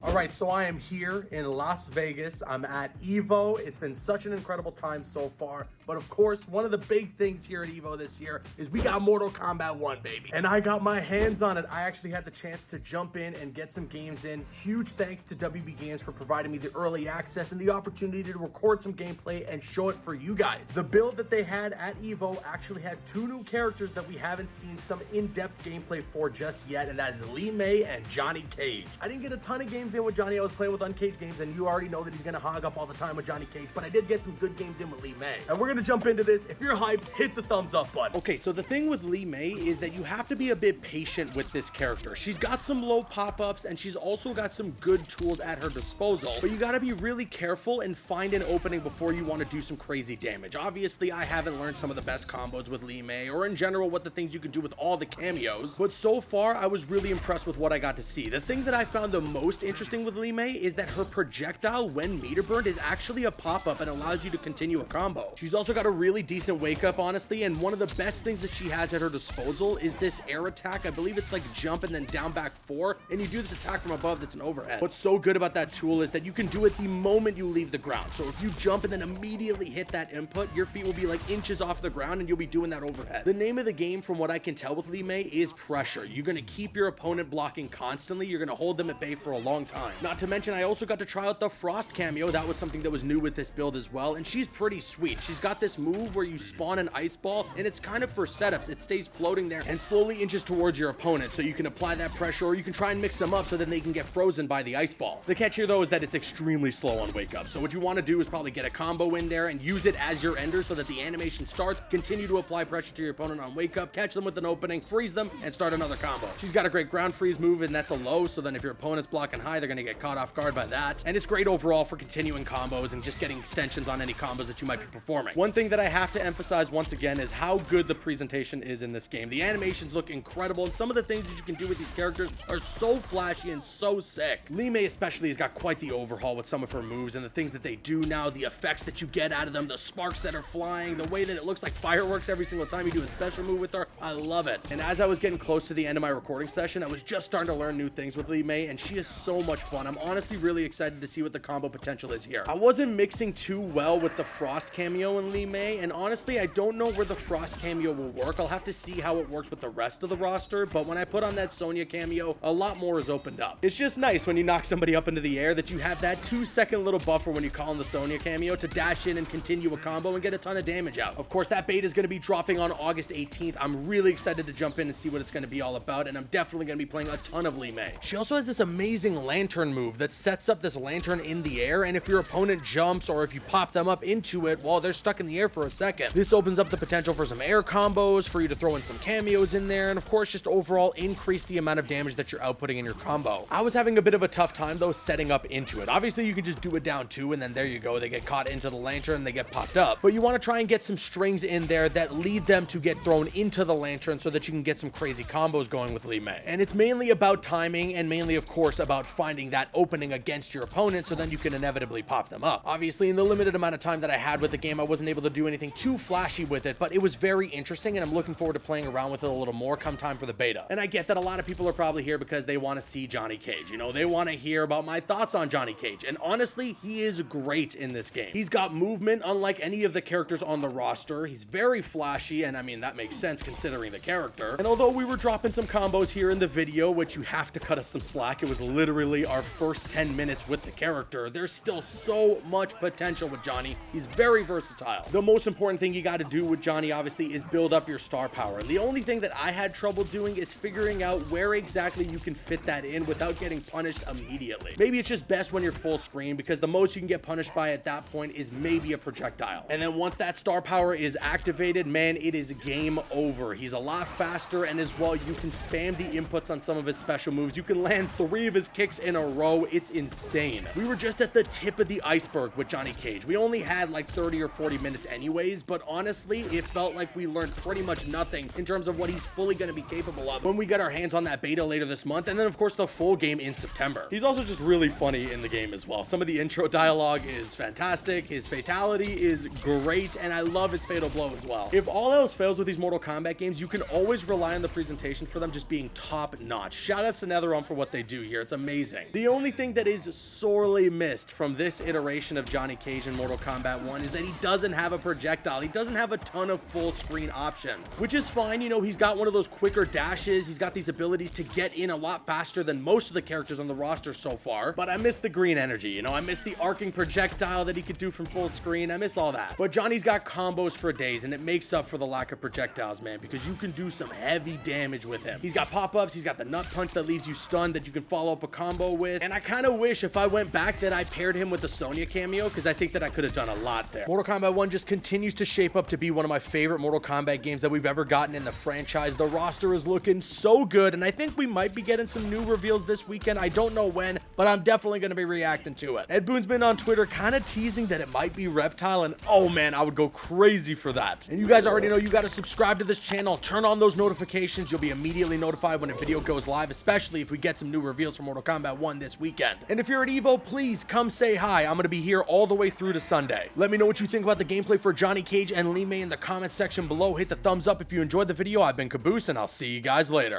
All right, so I am here in Las Vegas. I'm at EVO. It's been such an incredible time so far. But of course, one of the big things here at EVO this year is we got Mortal Kombat 1, baby. And I got my hands on it. I actually had the chance to jump in and get some games in. Huge thanks to WB Games for providing me the early access and the opportunity to record some gameplay and show it for you guys. The build that they had at EVO actually had 2 new characters that we haven't seen some in-depth gameplay for just yet, and that is Li Mei and Johnny Cage. I didn't get a ton of games in with Johnny. I was playing with Uncaged Games, and you already know that he's gonna hog up all the time with Johnny Cage, but I did get some good games in with Li Mei. And we're gonna jump into this. If you're hyped, hit the thumbs up button. Okay, so the thing with Li Mei is that you have to be a bit patient with this character. She's got some low pop-ups, and she's also got some good tools at her disposal, but you gotta be really careful and find an opening before you want to do some crazy damage. Obviously, I haven't learned some of the best combos with Li Mei, or in general what the things you can do with all the cameos, but so far I was really impressed with what I got to see. The thing that I found the most interesting with Li Mei is that her projectile, when meter burned, is actually a pop-up and allows you to continue a combo. She's also got a really decent wake up, honestly, and one of the best things that she has at her disposal is this air attack. I believe it's like jump and then down back 4, and you do this attack from above that's an overhead. What's so good about that tool is that you can do it the moment you leave the ground. So if you jump and then immediately hit that input, your feet will be like inches off the ground and you'll be doing that overhead. The name of the game, from what I can tell with Li Mei, is pressure. You're going to keep your opponent blocking constantly. You're going to hold them at bay for a long time. Not to mention, I also got to try out the Frost cameo. That was something that was new with this build as well, and she's pretty sweet. She's got this move where you spawn an ice ball, and it's kind of for setups. It stays floating there and slowly inches towards your opponent, so you can apply that pressure, or you can try and mix them up so then they can get frozen by the ice ball. The catch here, though, is that it's extremely slow on wake up. So what you want to do is probably get a combo in there and use it as your ender so that the animation starts, continue to apply pressure to your opponent on wake up, catch them with an opening, freeze them, and start another combo. She's got a great ground freeze move, and that's a low, so then if your opponent's blocking high, they're going to get caught off guard by that. And it's great overall for continuing combos and just getting extensions on any combos that you might be performing. One thing that I have to emphasize once again is how good the presentation is in this game. The animations look incredible, and some of the things that you can do with these characters are so flashy and so sick. Li Mei especially has got quite the overhaul with some of her moves and the things that they do now, the effects that you get out of them, the sparks that are flying, the way that it looks like fireworks every single time you do a special move with her. I love it. And as I was getting close to the end of my recording session, I was just starting to learn new things with Li Mei, and she is so much fun. I'm honestly really excited to see what the combo potential is here. I wasn't mixing too well with the Frost cameo in Li Mei, and honestly, I don't know where the Frost cameo will work. I'll have to see how it works with the rest of the roster, but when I put on that Sonya cameo, a lot more is opened up. It's just nice when you knock somebody up into the air that you have that 2-second little buffer when you call in the Sonya cameo to dash in and continue a combo and get a ton of damage out. Of course, that beta is going to be dropping on August 18th. I'm really excited to jump in and see what it's going to be all about, and I'm definitely going to be playing a ton of Li Mei. She also has this amazing lantern move that sets up this lantern in the air, and if your opponent jumps or if you pop them up into it while they're stuck in the air for a second, this opens up the potential for some air combos, for you to throw in some cameos in there, and of course just overall increase the amount of damage that you're outputting in your combo. I was having a bit of a tough time though setting up into it. Obviously you can just do it down 2 and then there you go, they get caught into the lantern and they get popped up, but you want to try and get some strings in there that lead them to get thrown into the lantern so that you can get some crazy combos going with Li Mei. And it's mainly about timing and mainly of course about finding that opening against your opponent so then you can inevitably pop them up. Obviously in the limited amount of time that I had with the game, I wasn't able to do anything too flashy with it, but it was very interesting and I'm looking forward to playing around with it a little more come time for the beta. And I get that a lot of people are probably here because they want to see Johnny Cage. You know, they want to hear about my thoughts on Johnny Cage. And honestly, he is great in this game. He's got movement unlike any of the characters on the roster. He's very flashy, and I mean, that makes sense considering the character. And although we were dropping some combos here in the video, which you have to cut us some slack, it was literally our first 10 minutes with the character, there's still so much potential with Johnny. He's very versatile. The most important thing you got to do with Johnny, obviously, is build up your star power. The only thing that I had trouble doing is figuring out where exactly you can fit that in without getting punished immediately. Maybe it's just best when you're full screen, because the most you can get punished by at that point is maybe a projectile. And then once that star power is activated, man, it is game over. He's a lot faster, and as well, you can spam the inputs on some of his special moves. You can land 3 of his kicks in a row. It's insane. We were just at the tip of the iceberg with Johnny Cage. We only had like 30 or 40 minutes anyways, but honestly, it felt like we learned pretty much nothing in terms of what he's fully going to be capable of when we get our hands on that beta later this month, and then of course the full game in September. He's also just really funny in the game as well. Some of the intro dialogue is fantastic. His fatality is great, and I love his fatal blow as well. If all else fails with these Mortal Kombat games, you can always rely on the presentation for them just being top notch. Shout out to NetherRealm for what they do here. It's amazing. amazing. The only thing that is sorely missed from this iteration of Johnny Cage in Mortal Kombat 1 is that he doesn't have a projectile. He doesn't have a ton of full screen options, which is fine. You know, he's got one of those quicker dashes. He's got these abilities to get in a lot faster than most of the characters on the roster so far, but I miss the green energy. You know, I miss the arcing projectile that he could do from full screen. I miss all that. But Johnny's got combos for days, and it makes up for the lack of projectiles, man, because you can do some heavy damage with him. He's got pop-ups. He's got the nut punch that leaves you stunned that you can follow up a combo with, and I kind of wish if I went back that I paired him with the Sonya cameo, because I think that I could have done a lot there. Mortal Kombat 1 just continues to shape up to be one of my favorite Mortal Kombat games that we've ever gotten in the franchise. The roster is looking so good, and I think we might be getting some new reveals this weekend. I don't know when, but I'm definitely going to be reacting to it. Ed Boon's been on Twitter kind of teasing that it might be Reptile, and oh man, I would go crazy for that. And you guys already know you got to subscribe to this channel, turn on those notifications. You'll be immediately notified when a video goes live, especially if we get some new reveals for Mortal Kombat 1 this weekend. And if you're at EVO, please come say hi. I'm going to be here all the way through to Sunday. Let me know what you think about the gameplay for Johnny Cage and Li Mei in the comments section below. Hit the thumbs up if you enjoyed the video. I've been Caboose, and I'll see you guys later.